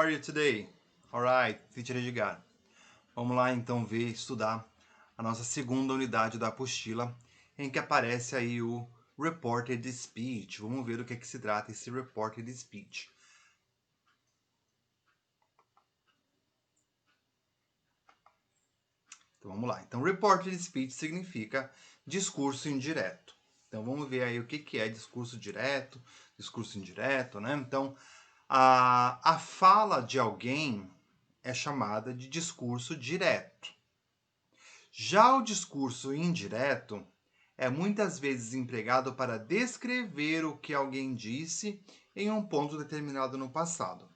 are you today? Alright, teacher Edgar. Vamos lá então estudar a nossa segunda unidade da apostila, em que aparece aí o Reported Speech. Vamos ver do que se trata esse Reported Speech. Então vamos lá. Então, Reported Speech significa discurso indireto. Então vamos ver aí o que é discurso direto, discurso indireto, né? Então, a fala de alguém é chamada de discurso direto. Já o discurso indireto é muitas vezes empregado para descrever o que alguém disse em um ponto determinado no passado.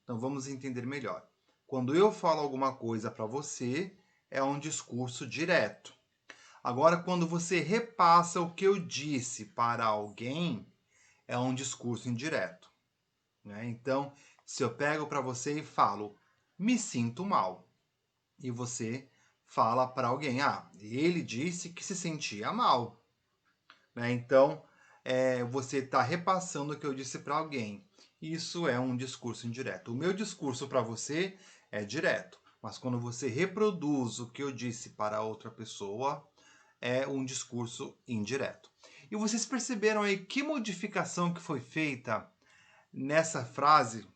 Então vamos entender melhor. Quando eu falo alguma coisa para você, é um discurso direto. Agora, quando você repassa o que eu disse para alguém, é um discurso indireto. Né? Então, se eu pego para você e falo, me sinto mal, e você fala para alguém, ele disse que se sentia mal. Né? Então, você está repassando o que eu disse para alguém. Isso é um discurso indireto. O meu discurso para você é direto, mas quando você reproduz o que eu disse para outra pessoa, é um discurso indireto. E vocês perceberam aí que modificação que foi feita nessa frase,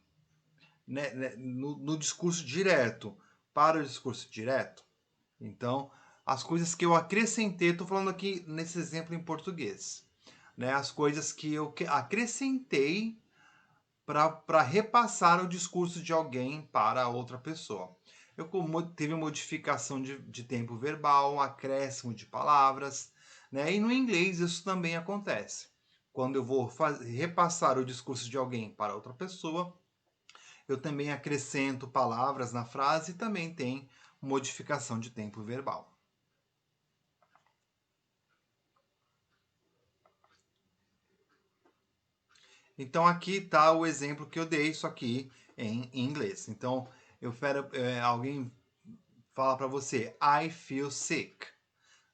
né, no discurso direto para o discurso direto? Então, as coisas que eu acrescentei, estou falando aqui nesse exemplo em português, né? As coisas que eu acrescentei para repassar o discurso de alguém para outra pessoa. Teve modificação de tempo verbal, acréscimo de palavras, né? E no inglês isso também acontece. Quando eu vou repassar o discurso de alguém para outra pessoa, eu também acrescento palavras na frase e também tem modificação de tempo verbal. Então aqui está o exemplo que eu dei, isso aqui em inglês. Então alguém fala para você, I feel sick,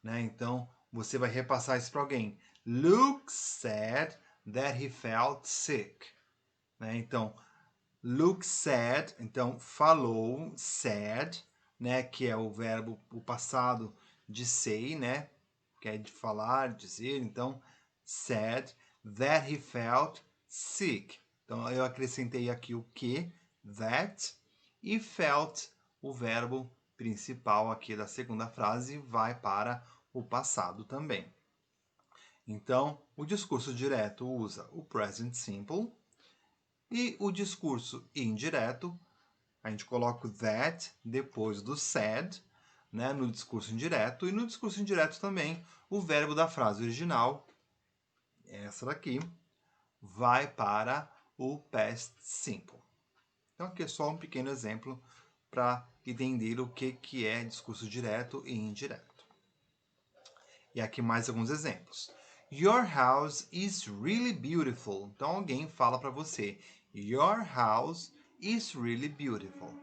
né? Então você vai repassar isso para alguém. Luke said that he felt sick, né? Então Luke said, então falou, said, né? Que é o passado de say, né? Que é de falar, dizer. Então said that he felt sick. Então eu acrescentei aqui o que, that, e felt, o verbo principal aqui da segunda frase, vai para o passado também. Então, o discurso direto usa o present simple e o discurso indireto, a gente coloca o that depois do said, né, no discurso indireto, e no discurso indireto também o verbo da frase original, essa daqui, vai para o past simple. Então aqui é só um pequeno exemplo para entender o que é discurso direto e indireto. E aqui mais alguns exemplos. Your house is really beautiful. Então alguém fala para você, your house is really beautiful.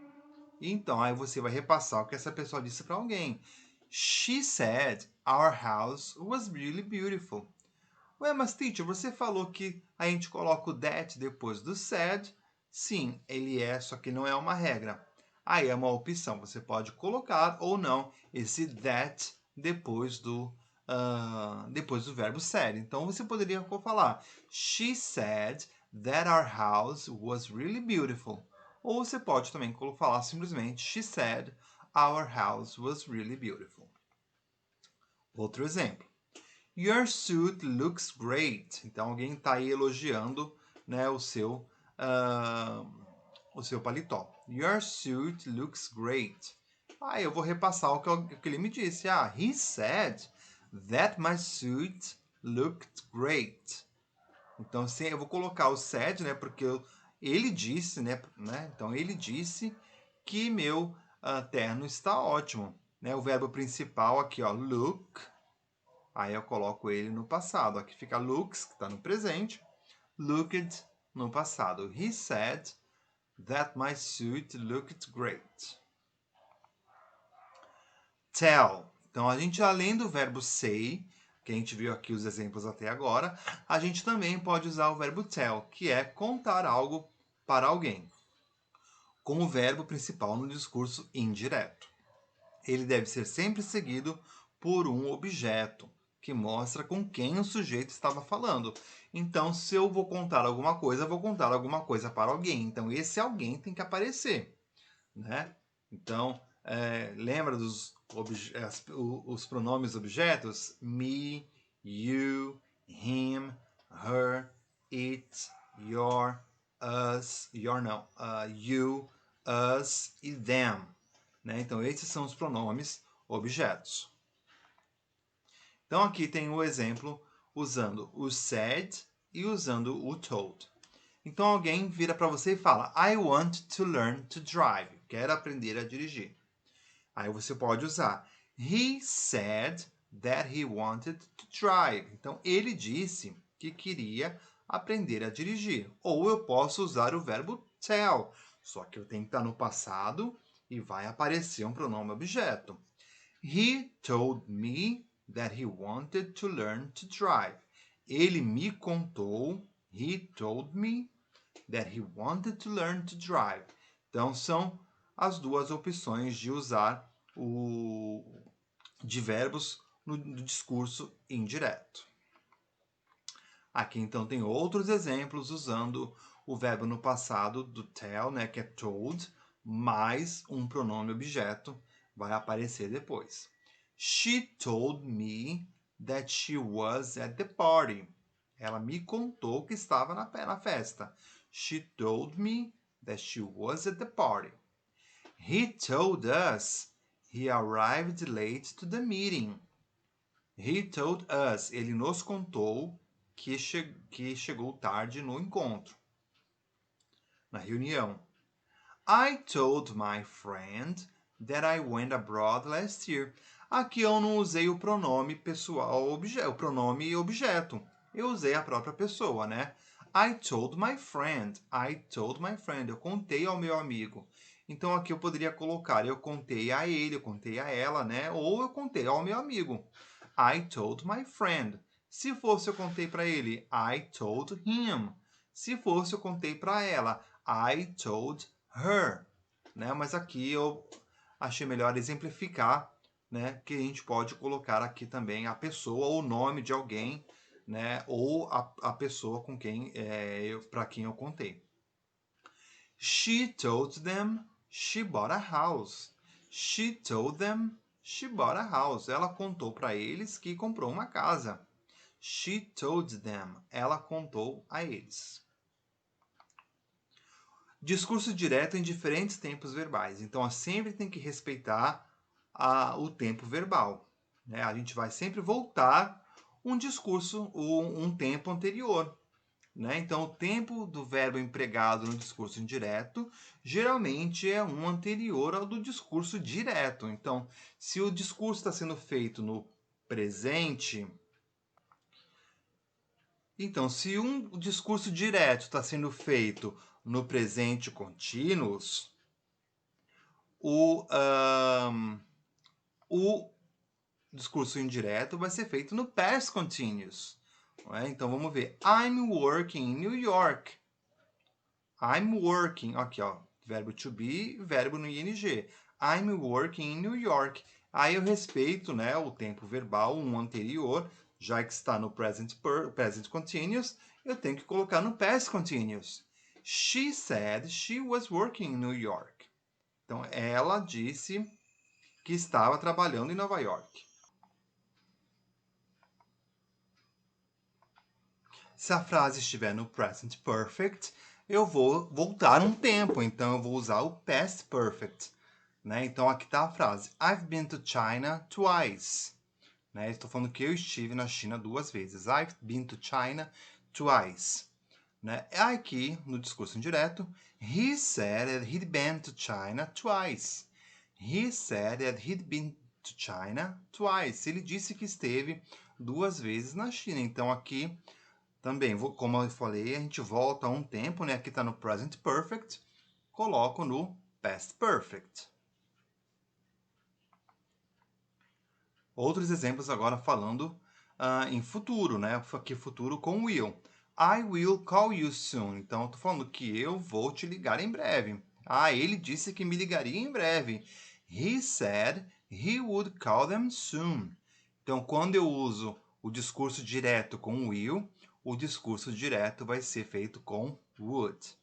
Então aí você vai repassar o que essa pessoa disse para alguém. She said our house was really beautiful. Ué, mas teacher, você falou que a gente coloca o that depois do said. Sim, ele é, só que não é uma regra. Aí é uma opção, você pode colocar ou não esse that depois do verbo said. Então você poderia falar, she said that our house was really beautiful. Ou você pode também falar simplesmente, she said our house was really beautiful. Outro exemplo. Your suit looks great. Então alguém está aí elogiando, né, o seu paletó. Your suit looks great. Aí eu vou repassar o que ele me disse. He said that my suit looked great. Então eu vou colocar o said, né, porque ele disse, né? Então ele disse que meu terno está ótimo. Né? O verbo principal aqui, ó, look. Aí eu coloco ele no passado. Aqui fica looks, que está no presente. Looked no passado. He said that my suit looked great. Tell. Então, a gente, além do verbo say, que a gente viu aqui os exemplos até agora, a gente também pode usar o verbo tell, que é contar algo para alguém. como verbo principal no discurso indireto. Ele deve ser sempre seguido por um objeto, que mostra com quem o sujeito estava falando. Então, se eu vou contar alguma coisa, eu vou contar alguma coisa para alguém. Então, esse alguém tem que aparecer, né? Então, lembra os pronomes objetos? Me, you, him, her, it, your não, you, us e them. Né? Então, esses são os pronomes objetos. Então, aqui tem o exemplo usando o said e usando o told. Então, alguém vira para você e fala, I want to learn to drive. Quero aprender a dirigir. Aí você pode usar, he said that he wanted to drive. Então, ele disse que queria aprender a dirigir. Ou eu posso usar o verbo tell, só que eu tenho que estar no passado e vai aparecer um pronome objeto. He told me that he wanted to learn to drive. Ele me contou, he told me that he wanted to learn to drive. Então, são as duas opções de usar de verbos no discurso indireto. Aqui, então, tem outros exemplos usando o verbo no passado do tell, né, que é told, mais um pronome objeto, vai aparecer depois. She told me that she was at the party. Ela me contou que estava na festa. She told me that she was at the party. He told us he arrived late to the meeting. He told us. Ele nos contou que chegou tarde no encontro, na reunião. I told my friend that I went abroad last year. Aqui eu não usei o pronome pessoal, o pronome objeto. Eu usei a própria pessoa, né? I told my friend. I told my friend. Eu contei ao meu amigo. Então aqui eu poderia colocar eu contei a ele, eu contei a ela, né? Ou eu contei ao meu amigo. I told my friend. Se fosse eu contei para ele, I told him. Se fosse eu contei para ela, I told her. Né? Mas aqui eu achei melhor exemplificar, né, que a gente pode colocar aqui também a pessoa ou o nome de alguém, né, ou a pessoa com quem para quem eu contei. She told them she bought a house. She told them she bought a house. Ela contou para eles que comprou uma casa. She told them. Ela contou a eles. Discurso direto em diferentes tempos verbais. Então, sempre tem que respeitar o tempo verbal. Né? A gente vai sempre voltar um discurso ou um tempo anterior. Né? Então, o tempo do verbo empregado no discurso indireto geralmente é um anterior ao do discurso direto. Então, se o discurso está sendo feito no presente, então, se um discurso direto está sendo feito no presente continuous, o discurso indireto vai ser feito no past continuous. Então, vamos ver. I'm working in New York. I'm working. Aqui, ó. Verbo to be, verbo no ing. I'm working in New York. Aí eu respeito, né, o tempo verbal, um anterior, já que está no present continuous, eu tenho que colocar no past continuous. She said she was working in New York. Então, ela disse que estava trabalhando em Nova York. Se a frase estiver no present perfect, eu vou voltar um tempo, então eu vou usar o past perfect. Né? Então, aqui está a frase. I've been to China twice. Né? Estou falando que eu estive na China 2 vezes. I've been to China twice. Né? Aqui, no discurso indireto, he said that he'd been to China twice. He said that he'd been to China twice. Ele disse que esteve 2 vezes na China. Então, aqui, também, como eu falei, a gente volta a um tempo, né? Aqui está no present perfect. Coloco no past perfect. Outros exemplos agora falando em futuro, né? Aqui futuro com will. I will call you soon. Então, eu estou falando que eu vou te ligar em breve. Ele disse que me ligaria em breve. He said he would call them soon. Então, quando eu uso o discurso direto com will, o discurso direto vai ser feito com would.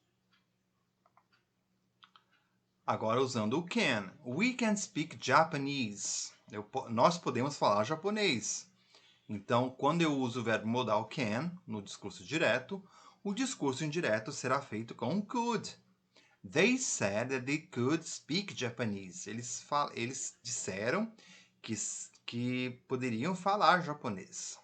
Agora, usando o can. We can speak Japanese. Nós podemos falar japonês. Então, quando eu uso o verbo modal can no discurso direto, o discurso indireto será feito com could. They said that they could speak Japanese. Eles disseram que poderiam falar japonês.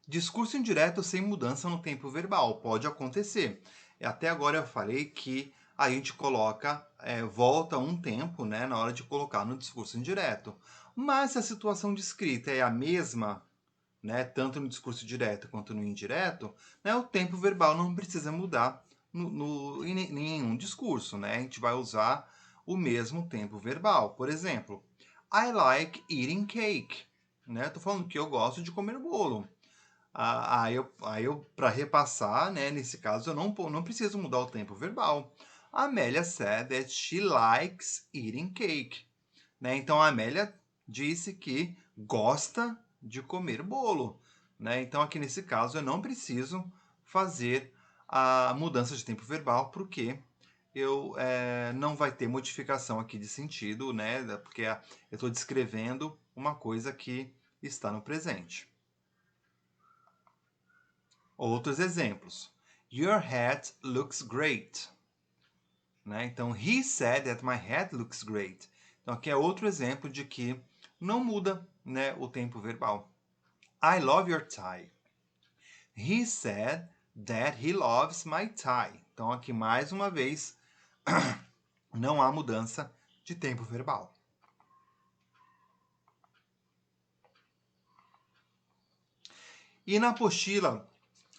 Discurso indireto sem mudança no tempo verbal. Pode acontecer. Até agora eu falei que a gente coloca, volta um tempo, né, na hora de colocar no discurso indireto. Mas se a situação descrita é a mesma, né, tanto no discurso direto quanto no indireto, né, o tempo verbal não precisa mudar em nenhum discurso. Né? A gente vai usar o mesmo tempo verbal. Por exemplo, I like eating cake. Estou falando que eu gosto de comer bolo. Para repassar, né, nesse caso, eu não preciso mudar o tempo verbal. A Amélia said that she likes eating cake. Né? Então, a Amélia disse que gosta de comer bolo. Né? Então, aqui nesse caso, eu não preciso fazer a mudança de tempo verbal, porque não vai ter modificação aqui de sentido, né? Porque eu estou descrevendo uma coisa que está no presente. Outros exemplos. Your hat looks great. Né? Então, he said that my hat looks great. Então, aqui é outro exemplo de que não muda, né, o tempo verbal. I love your tie. He said that he loves my tie. Então, aqui mais uma vez, não há mudança de tempo verbal. E na apostila,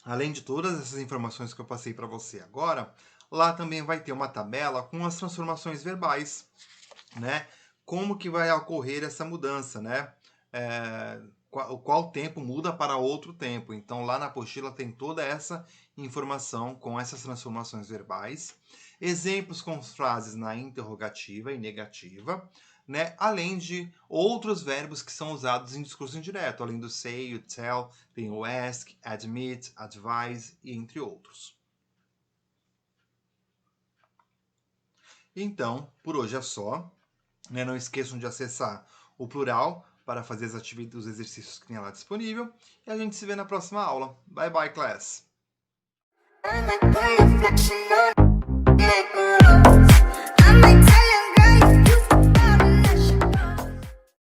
além de todas essas informações que eu passei para você agora, lá também vai ter uma tabela com as transformações verbais, né? Como que vai ocorrer essa mudança, né? Qual tempo muda para outro tempo. Então, lá na apostila tem toda essa informação com essas transformações verbais. Exemplos com frases na interrogativa e negativa, né? Além de outros verbos que são usados em discurso indireto. Além do say, o tell, tem o ask, admit, advise, e entre outros. Então, por hoje é só. Né? Não esqueçam de acessar o plural para fazer as atividades, os exercícios que tem lá disponível. E a gente se vê na próxima aula. Bye bye, class!